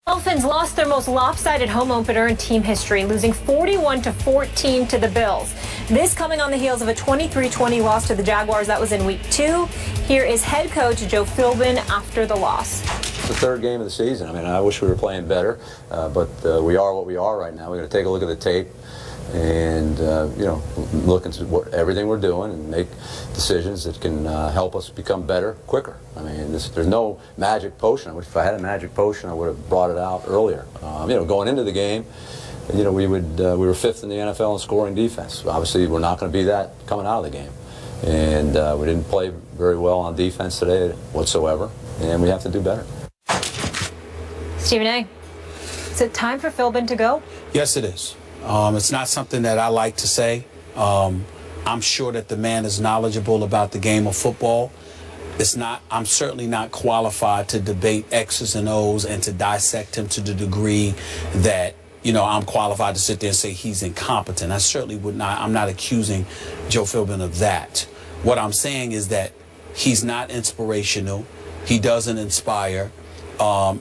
Dolphins lost their most lopsided home opener in team history, losing 41-14 to the Bills. This coming on the heels of a 23-20 loss to the Jaguars. That was in week 2. Here is head coach Joe Philbin after the loss. It's the third game of the season. I mean, I wish we were playing better, but we are what we are right now. We're going to take a look at the tape and look into everything we're doing and make decisions that can help us become better quicker. I mean, there's no magic potion. If I had a magic potion, I would have brought it out earlier. Going into the game, we were 5th in the NFL in scoring defense. Obviously, we're not going to be that coming out of the game, and we didn't play very well on defense today whatsoever, and we have to do better. Stephen A., is it time for Philbin to go? Yes, it is. It's not something that I like to say. I'm sure that the man is knowledgeable about the game of football. I'm certainly not qualified to debate X's and O's and to dissect him to the degree that, I'm qualified to sit there and say he's incompetent. I certainly would not. I'm not accusing Joe Philbin of that. What I'm saying is that he's not inspirational. He doesn't inspire.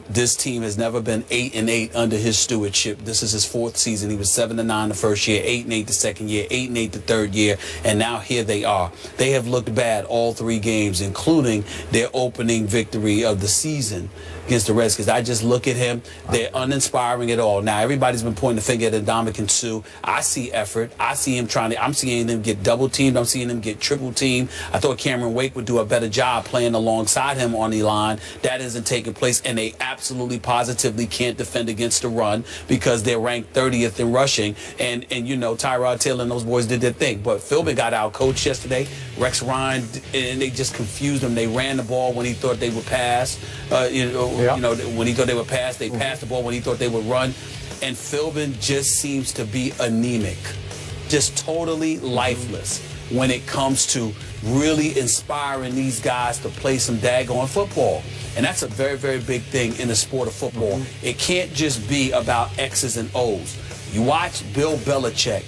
This team has never been 8-8 under his stewardship. This is his 4th season. He was 7-9 the first year, 8-8 the second year, 8-8 the third year, and now here they are. They have looked bad all 3 games, including their opening victory of the season against the Redskins. I just look at him. They're uninspiring at all. Now, everybody's been pointing the finger at Ndamukong Suh. I see effort. I see him I'm seeing them get double-teamed. I'm seeing them get triple-teamed. I thought Cameron Wake would do a better job playing alongside him on the line. That isn't taking place, and they absolutely positively can't defend against the run because they're ranked 30th in rushing. And Tyrod Taylor and those boys did their thing. But Philbin got out-coached yesterday. Rex Ryan, and they just confused him. They ran the ball when he thought they would pass. When he thought they would pass, they passed the ball when he thought they would run. And Philbin just seems to be anemic, just totally lifeless when it comes to really inspiring these guys to play some daggone football. And that's a very, very big thing in the sport of football. It can't just be about X's and O's. You watch Bill Belichick,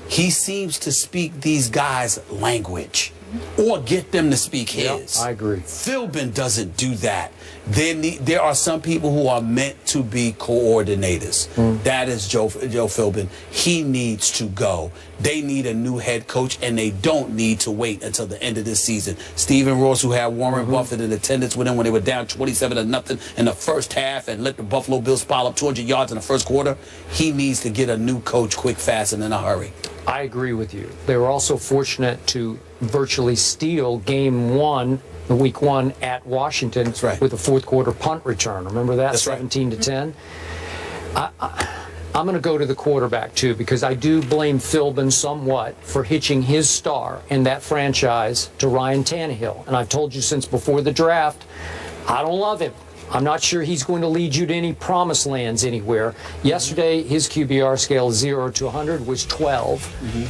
he seems to speak these guys' language or get them to speak his. I agree. Philbin doesn't do that. There are some people who are meant to be coordinators. That is Joe Philbin. He needs to go. They need a new head coach, and they don't need to wait until the end of this season. Stephen Ross, who had Warren Buffett in attendance with him when they were down 27-0 in the first half and let the Buffalo Bills pile up 200 yards in the first quarter, he needs to get a new coach quick, fast, and in a hurry. I agree with you. They were also fortunate to virtually steal game 1, the week 1 at Washington with a 4th quarter punt return. Remember that? That's 17-10. I'm going to go to the quarterback too, because I do blame Philbin somewhat for hitching his star in that franchise to Ryan Tannehill. And I've told you since before the draft, I don't love him. I'm not sure he's going to lead you to any promised lands anywhere. Yesterday, his QBR scale 0 to 100 was 12.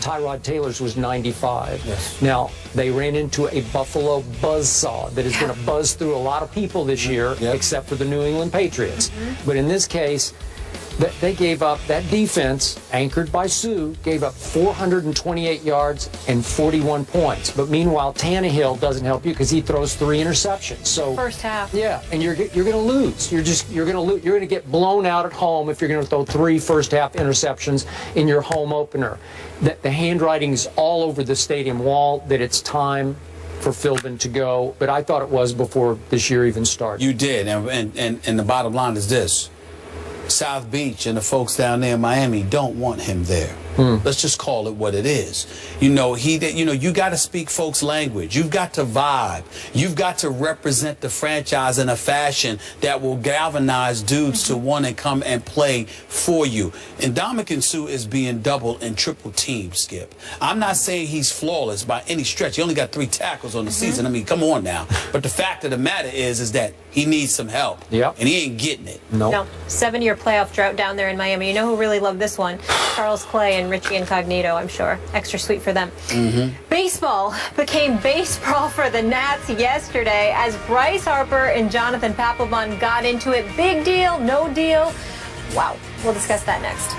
Tyrod Taylor's was 95. Yes. Now, they ran into a Buffalo buzzsaw that is going to buzz through a lot of people this year, except for the New England Patriots. But in this case, they gave up, that defense, anchored by Suh, gave up 428 yards and 41 points. But meanwhile, Tannehill doesn't help you because he throws 3 interceptions. So first half. Yeah, and you're going to lose. You're going to lose. You're going to get blown out at home if you're going to throw 3 first half interceptions in your home opener. The handwriting is all over the stadium wall that it's time for Philbin to go. But I thought it was before this year even started. You did, and the bottom line is this. South Beach and the folks down there in Miami don't want him there. Let's just call it what it is. You got to speak folks' language. You've got to vibe. You've got to represent the franchise in a fashion that will galvanize dudes to want to come and play for you. And Ndamukong Suh is being double and triple teamed, Skip. I'm not saying he's flawless by any stretch. He only got 3 tackles on the season. I mean, come on now. But the fact of the matter is that he needs some help. Yep. And he ain't getting it. No. 7-year playoff drought down there in Miami. You know who really loved this one? Charles Clay and Richie Incognito, I'm sure. Extra sweet for them. Baseball became baseball for the Nats yesterday as Bryce Harper and Jonathan Papelbon got into it. Big deal, no deal. Wow. We'll discuss that next.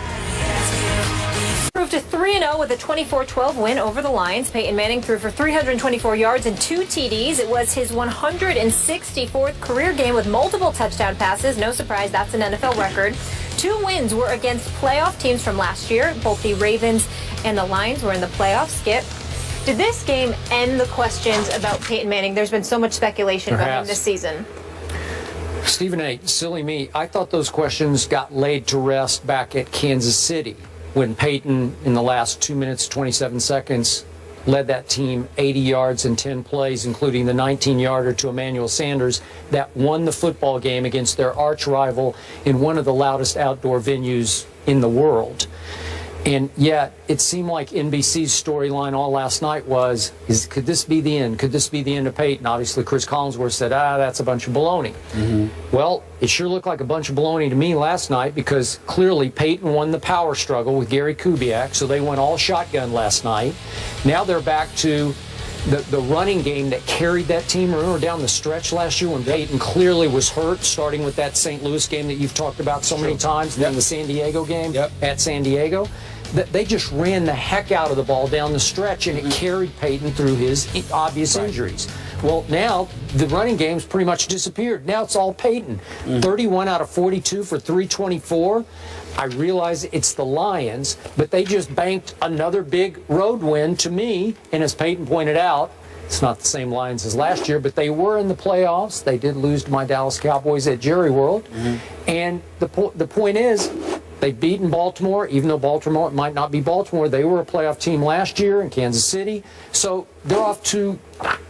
Moved to 3-0 with a 24-12 win over the Lions. Peyton Manning threw for 324 yards and 2 TDs. It was his 164th career game with multiple touchdown passes. No surprise, that's an NFL record. 2 wins were against playoff teams from last year. Both the Ravens and the Lions were in the playoffs. Skip, did this game end the questions about Peyton Manning? There's been so much speculation about him this season. Stephen A., silly me, I thought those questions got laid to rest back at Kansas City when Peyton, in the last 2 minutes, 27 seconds, led that team 80 yards in 10 plays, including the 19-yarder to Emmanuel Sanders that won the football game against their arch rival in one of the loudest outdoor venues in the world. And yet, it seemed like NBC's storyline all last night was, could this be the end? Could this be the end of Peyton? Obviously, Chris Collinsworth said, that's a bunch of baloney. Well, it sure looked like a bunch of baloney to me last night because clearly Peyton won the power struggle with Gary Kubiak, so they went all shotgun last night. Now they're back to the running game that carried that team. Remember down the stretch last year when Peyton clearly was hurt, starting with that St. Louis game that you've talked about so many times, then the San Diego game at San Diego. They just ran the heck out of the ball down the stretch, and it carried Peyton through his obvious injuries. Well, now the running game's pretty much disappeared. Now it's all Peyton. 31 out of 42 for 324. I realize it's the Lions, but they just banked another big road win to me. And as Peyton pointed out, it's not the same Lions as last year, but they were in the playoffs. They did lose to my Dallas Cowboys at Jerry World. And the point is, they've beaten Baltimore, even though Baltimore might not be Baltimore. They were a playoff team last year in Kansas City. So they're off to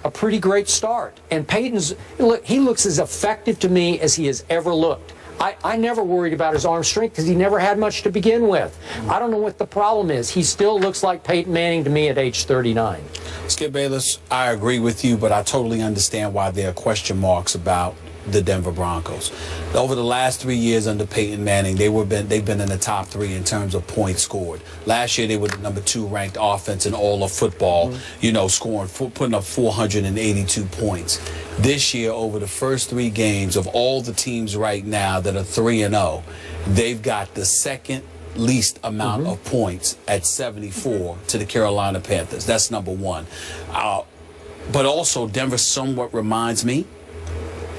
a pretty great start. And Peyton's, look, he looks as effective to me as he has ever looked. I never worried about his arm strength because he never had much to begin with. I don't know what the problem is. He still looks like Peyton Manning to me at age 39. Skip Bayless, I agree with you, but I totally understand why there are question marks about the Denver Broncos. Over the last 3 years under Peyton Manning, they've been in the top 3 in terms of points scored. Last year, they were the #2 ranked offense in all of football, putting up 482 points. This year, over the first 3 games of all the teams right now that are 3-0, they've got the second least amount of points at 74 to the Carolina Panthers. That's number 1. But also, Denver somewhat reminds me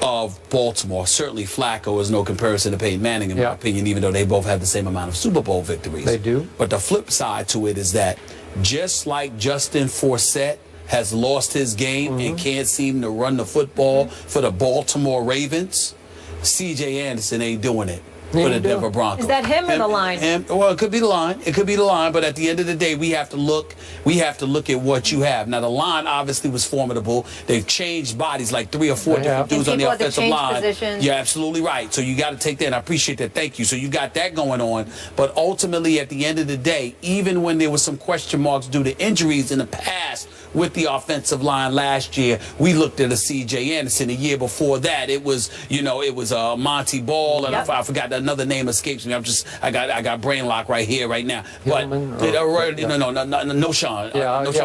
of Baltimore. Certainly Flacco is no comparison to Peyton Manning in my opinion, even though they both have the same amount of Super Bowl victories. They do. But the flip side to it is that just like Justin Forsett has lost his game and can't seem to run the football for the Baltimore Ravens, C.J. Anderson ain't doing it for the Denver Broncos. Is that him or the line? Well, it could be the line. It could be the line. But at the end of the day, we have to look. We have to look at what you have. Now, the line obviously was formidable. They've changed bodies like 3 or 4 different dudes on the offensive line. You're absolutely right. So you got to take that. And I appreciate that. Thank you. So you got that going on. But ultimately, at the end of the day, even when there was some question marks due to injuries in the past with the offensive line last year, we looked at a C.J. Anderson. The year before that, it was Monty Ball, and I forgot another name escapes me. I got brain lock right here, right now. But no Sean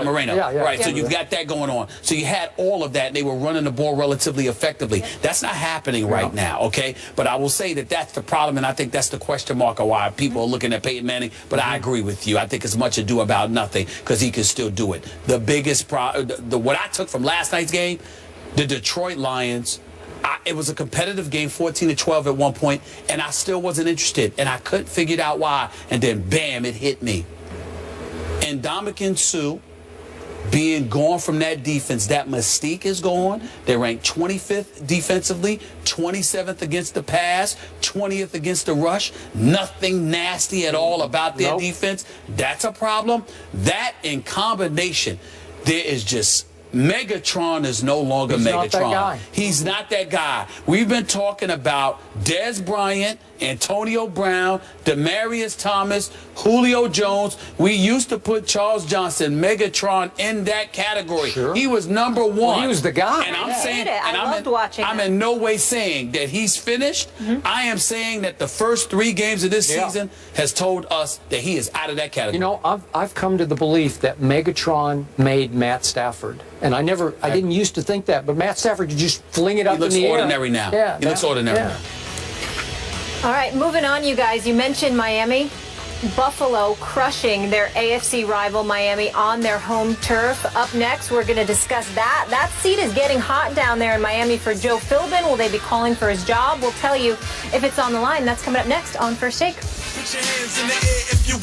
Moreno. Right. So you've got that going on. So you had all of that. They were running the ball relatively effectively. That's not happening right now. Okay. But I will say that that's the problem, and I think that's the question mark of why people are looking at Peyton Manning. But I agree with you. I think it's much ado about nothing because he can still do it. The biggest what I took from last night's game, the Detroit Lions. It was a competitive game, 14-12 at one point, and I still wasn't interested, and I couldn't figure out why. And then, bam, it hit me. And Ndamukong Suh being gone from that defense, that mystique is gone. They're ranked 25th defensively, 27th against the pass, 20th against the rush. Nothing nasty at all about their defense. That's a problem. That in combination, there is just... Megatron is no longer Megatron. Not that guy. He's not that guy. We've been talking about Dez Bryant, Antonio Brown, Demaryius Thomas, Julio Jones. We used to put Charles Johnson, Megatron, in that category. Sure. He was #1. Well, he was the guy. And I'm saying, I loved watching I'm in no way saying that he's finished. I am saying that the first 3 games of this season has told us that he is out of that category. You know, I've come to the belief that Megatron made Matt Stafford. And I didn't used to think that, but Matt Stafford could just fling it up in the air. He looks ordinary now. Yeah, he looks ordinary now. All right, moving on, you guys. You mentioned Miami. Buffalo crushing their AFC rival Miami on their home turf. Up next, we're going to discuss that. That seat is getting hot down there in Miami for Joe Philbin. Will they be calling for his job? We'll tell you if it's on the line. That's coming up next on First Take. Put your hands in the air if you